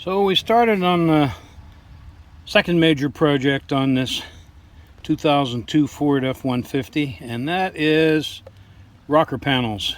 So we started on the second major project on this 2002 Ford F-150, and that is rocker panels.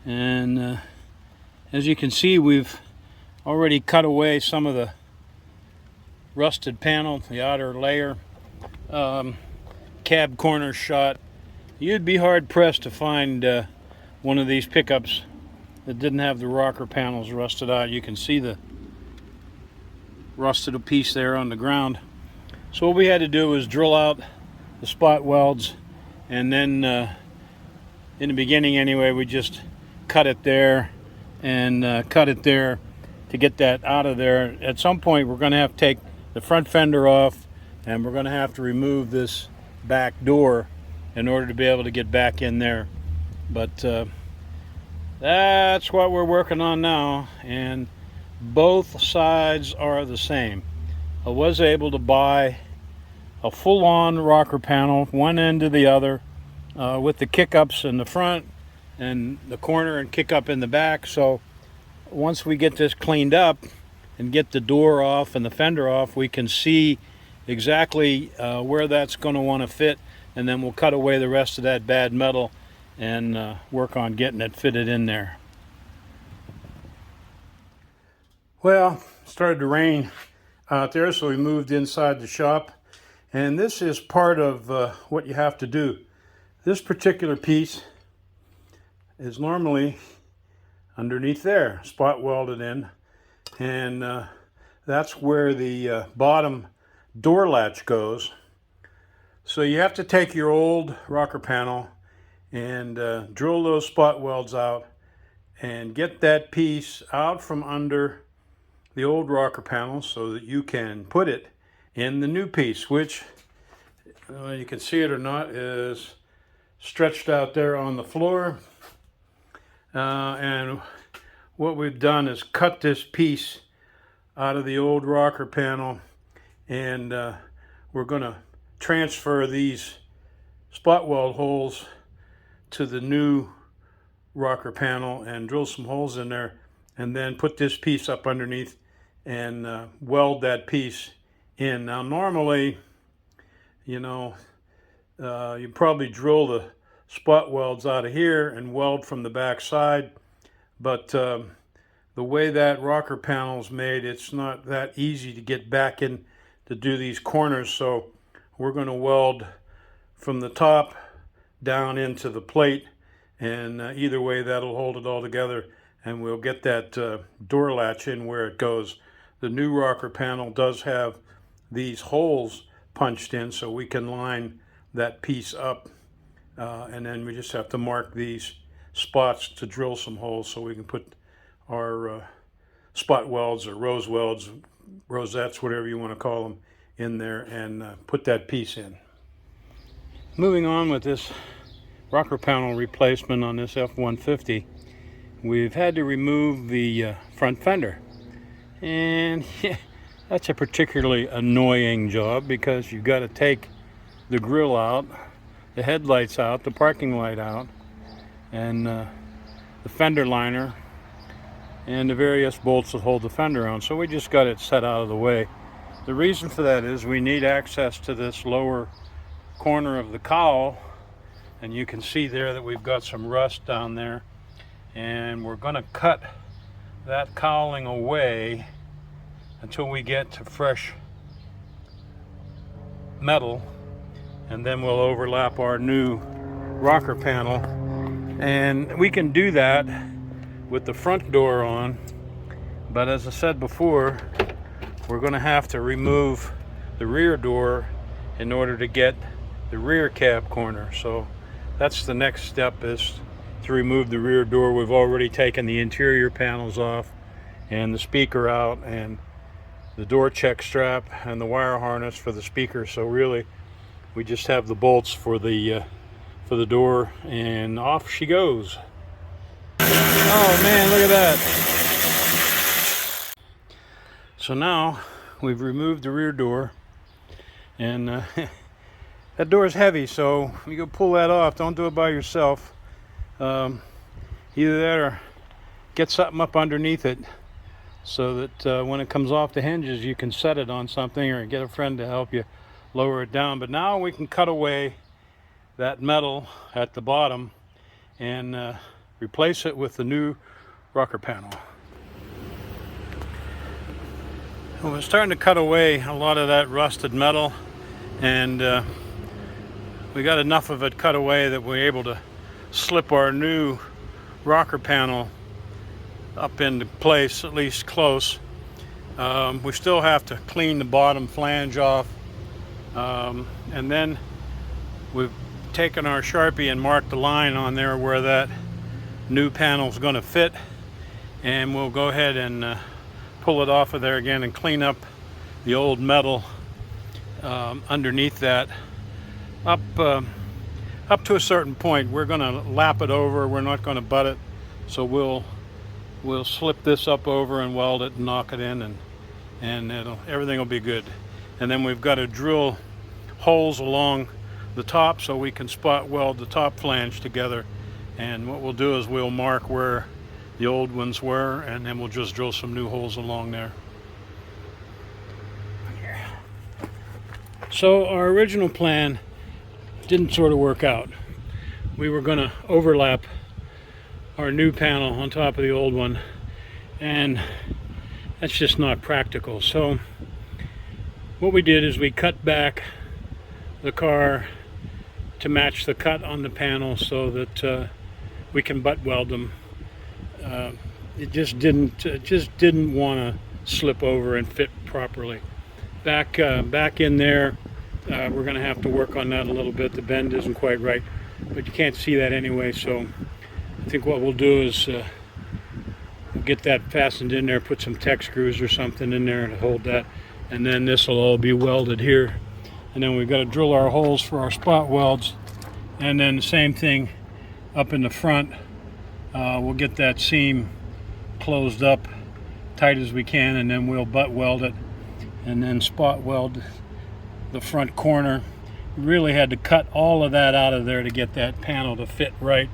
And as you can see, we've already cut away some of the rusted panel, the outer layer, cab corner shot. You'd be hard pressed to find one of these pickups that didn't have the rocker panels rusted out. You can see the rusted piece there on the ground. So what we had to do was drill out the spot welds, and then in the beginning anyway, we just cut it there and cut it there to get that out of there. At some point we're going to have to take the front fender off, and we're going to have to remove this back door in order to be able to get back in there. But that's what we're working on now, and both sides are the same. I was able to buy a full-on rocker panel, one end to the other, with the kick-ups in the front and the corner and kick-up in the back. So once we get this cleaned up and get the door off and the fender off, we can see exactly where that's going to want to fit, and then we'll cut away the rest of that bad metal and work on getting it fitted in there. Well, it started to rain out there, so we moved inside the shop, and this is part of what you have to do. This particular piece is normally underneath there, spot welded in, and that's where the bottom door latch goes. So you have to take your old rocker panel and drill those spot welds out and get that piece out from under the old rocker panel so that you can put it in the new piece, which you can see it or not is stretched out there on the floor. And what we've done is cut this piece out of the old rocker panel, and we're going to transfer these spot weld holes to the new rocker panel and drill some holes in there, and then put this piece up underneath and weld that piece in. Now normally, you probably drill the spot welds out of here and weld from the back side, but the way that rocker panel is made, it's not that easy to get back in to do these corners. So we're going to weld from the top down into the plate, and either way that'll hold it all together, and we'll get that door latch in where it goes. The new rocker panel does have these holes punched in, so we can line that piece up, and then we just have to mark these spots to drill some holes so we can put our spot welds or rose welds, rosettes, whatever you want to call them, in there, and put that piece in. Moving on with this rocker panel replacement on this F-150, we've had to remove the front fender, and yeah, that's a particularly annoying job because you've got to take the grill out, the headlights out, the parking light out, and the fender liner and the various bolts that hold the fender on. So we just got it set out of the way. The reason for that is we need access to this lower corner of the cowl, and you can see there that we've got some rust down there, and we're going to cut that cowling away until we get to fresh metal, and then we'll overlap our new rocker panel, and we can do that with the front door on. But as I said before, we're going to have to remove the rear door in order to get the rear cab corner. So that's the next step, is to remove the rear door. We've already taken the interior panels off and the speaker out and the door check strap and the wire harness for the speaker. So really we just have the bolts for the door, and off she goes. Oh man, look at that. So now we've removed the rear door, and that door is heavy, so you go pull that off. Don't do it by yourself. Either that or get something up underneath it so that when it comes off the hinges you can set it on something or get a friend to help you lower it down. But now we can cut away that metal at the bottom and replace it with the new rocker panel. Well, we're starting to cut away a lot of that rusted metal, and we got enough of it cut away that we're able to slip our new rocker panel up into place, at least close. We still have to clean the bottom flange off, and then we've taken our Sharpie and marked the line on there where that new panel is going to fit, and we'll go ahead and pull it off of there again and clean up the old metal underneath that up to a certain point. We're going to lap it over, we're not going to butt it, so we'll slip this up over and weld it and knock it in, and everything will be good. And then we've got to drill holes along the top so we can spot weld the top flange together. And what we'll do is we'll mark where the old ones were, and then we'll just drill some new holes along there. So our original plan didn't sort of work out. We were going to overlap our new panel on top of the old one, and that's just not practical. So what we did is we cut back the car to match the cut on the panel so that we can butt weld them. It just didn't want to slip over and fit properly. Back in there, we're going to have to work on that a little bit. The bend isn't quite right, but you can't see that anyway, so I think what we'll do is we'll get that fastened in there, put some Tech screws or something in there to hold that, and then this will all be welded here. And then we've got to drill our holes for our spot welds, and then the same thing up in the front. We'll get that seam closed up tight as we can, and then we'll butt weld it and then spot weld the front corner. We really had to cut all of that out of there to get that panel to fit right.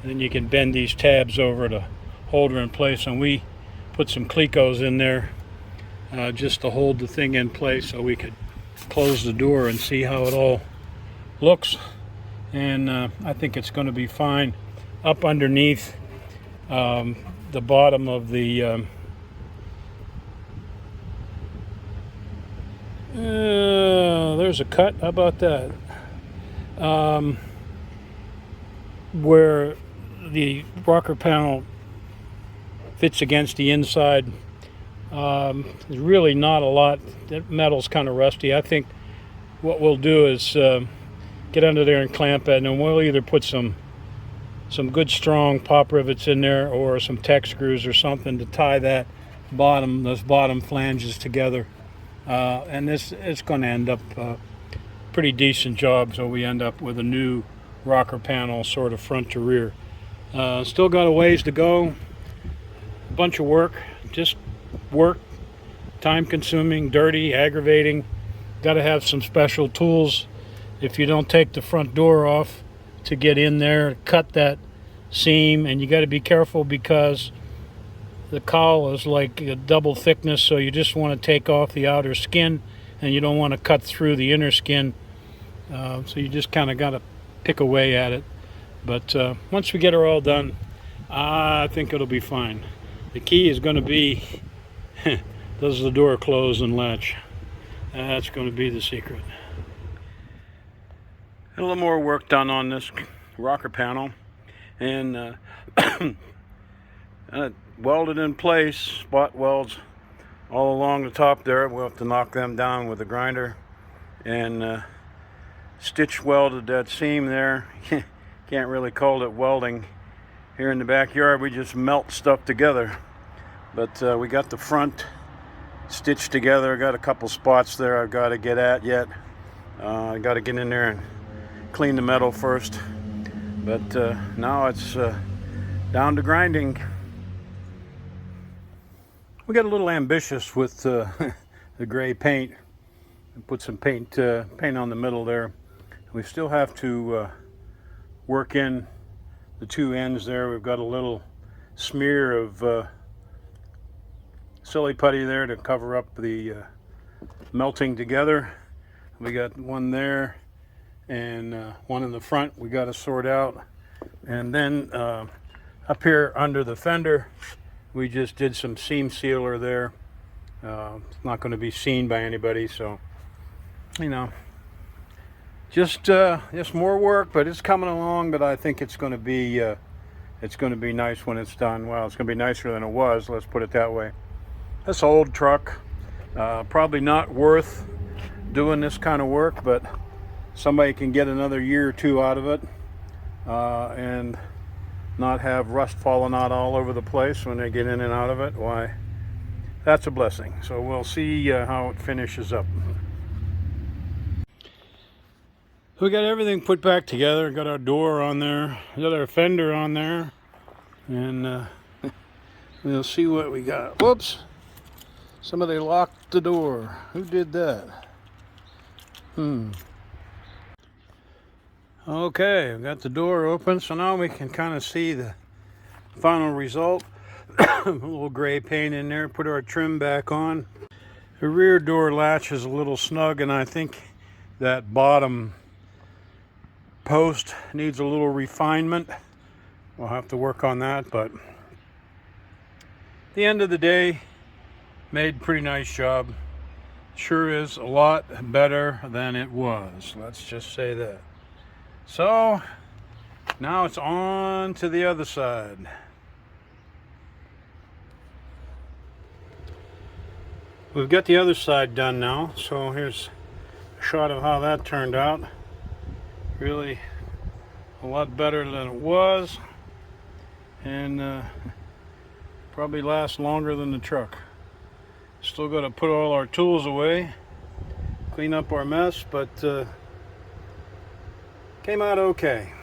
And then you can bend these tabs over to hold her in place, and we put some Clecos in there just to hold the thing in place so we could close the door and see how it all looks. And I think it's going to be fine. Up underneath the bottom of the there's a cut. How about that? Where the rocker panel fits against the inside, there's really not a lot. That metal's kind of rusty. I think what we'll do is get under there and clamp it, and then we'll either put some good strong pop rivets in there or some Tech screws or something to tie those bottom flanges together. And it's going to end up a pretty decent job, so we end up with a new rocker panel sort of front to rear. Still got a ways to go, a bunch of work, just work, time consuming, dirty, aggravating. Got to have some special tools if you don't take the front door off to get in there, cut that seam, and you got to be careful because the cowl is like a double thickness, so you just want to take off the outer skin and you don't want to cut through the inner skin, so you just kind of got to pick away at it. But once we get her all done, I think it'll be fine. The key is going to be does the door close and latch? That's going to be the secret. A little more work done on this rocker panel, and welded in place, spot welds all along the top there. We'll have to knock them down with a grinder, and stitch welded that seam there. Can't really call it welding. Here in the backyard we just melt stuff together, but we got the front stitched together. I got a couple spots there I've got to get at yet. I got to get in there and clean the metal first, but now it's down to grinding. We got a little ambitious with the gray paint and put some paint on the middle there. We still have to work in the two ends there. We've got a little smear of silly putty there to cover up the melting together. We got one there and one in the front we got to sort out. And then up here under the fender, we just did some seam sealer there. It's not going to be seen by anybody, so you know, just more work, but it's coming along. But I think it's going to be nice when it's done. Well, it's going to be nicer than it was. Let's put it that way. This old truck, probably not worth doing this kind of work, but somebody can get another year or two out of it and not have rust falling out all over the place when they get in and out of it. Why, that's a blessing. So we'll see how it finishes up. We got everything put back together. Got our door on there, got our fender on there, and we'll see what we got. Whoops! Somebody locked the door. Who did that? Okay, we got the door open, so now we can kind of see the final result. A little gray paint in there. Put our trim back on. The rear door latch is a little snug, and I think that bottom post needs a little refinement. We'll have to work on that, but at the end of the day, made a pretty nice job. Sure is a lot better than it was. Let's just say that. So now it's on to the other side. We've got the other side done now, so here's a shot of how that turned out. Really a lot better than it was, and probably lasts longer than the truck. Still got to put all our tools away, clean up our mess, but came out okay.